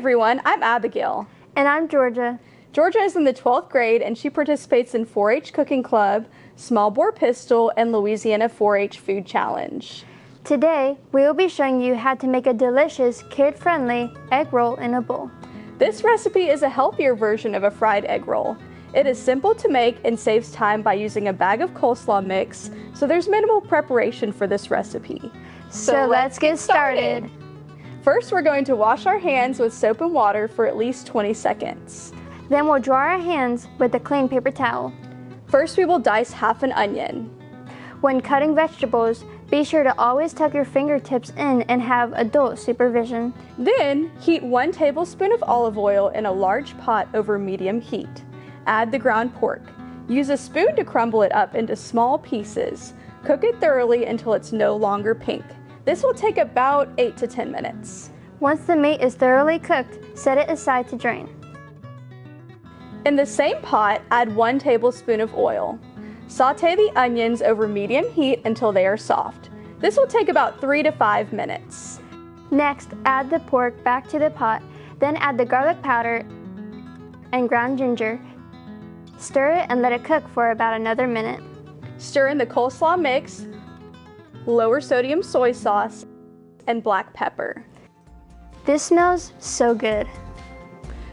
everyone, I'm Abigail. And I'm Jorja. Jorja is in the 12th grade and she participates in 4-H Cooking Club, Small Bore Pistol, and Louisiana 4-H Food Challenge. Today, we will be showing you how to make a delicious, kid-friendly egg roll in a bowl. This recipe is a healthier version of a fried egg roll. It is simple to make and saves time by using a bag of coleslaw mix, so there's minimal preparation for this recipe. So let's get started. First, we're going to wash our hands with soap and water for at least 20 seconds. Then we'll dry our hands with a clean paper towel. First, we will dice half an onion. When cutting vegetables, be sure to always tuck your fingertips in and have adult supervision. Then, heat 1 tablespoon of olive oil in a large pot over medium heat. Add the ground pork. Use a spoon to crumble it up into small pieces. Cook it thoroughly until it's no longer pink. This will take about 8 to 10 minutes. Once the meat is thoroughly cooked, set it aside to drain. In the same pot, add 1 tablespoon of oil. Sauté the onions over medium heat until they are soft. This will take about 3 to 5 minutes. Next, add the pork back to the pot, then add the garlic powder and ground ginger. Stir it and let it cook for about another minute. Stir in the coleslaw mix, lower sodium soy sauce, and black pepper. This smells so good.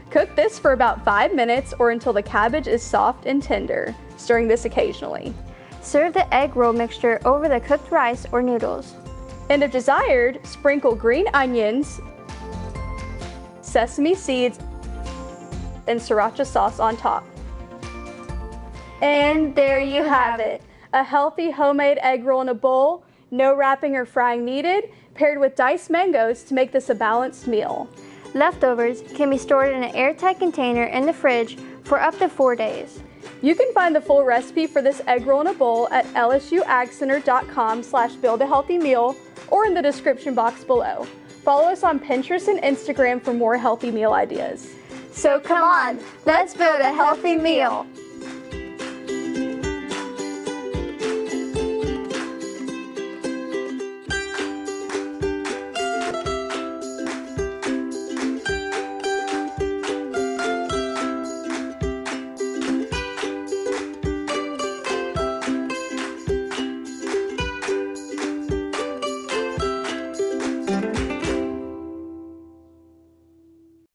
Cook this for about 5 minutes or until the cabbage is soft and tender, stirring this occasionally. Serve the egg roll mixture over the cooked rice or noodles. And if desired, sprinkle green onions, sesame seeds, and sriracha sauce on top. And there you have it. A healthy homemade egg roll in a bowl, no wrapping or frying needed, paired with diced mangoes to make this a balanced meal. Leftovers can be stored in an airtight container in the fridge for up to 4 days. You can find the full recipe for this egg roll in a bowl at lsuagcenter.com/buildahealthymeal or in the description box below. Follow us on Pinterest and Instagram for more healthy meal ideas. So come on, let's build a healthy meal.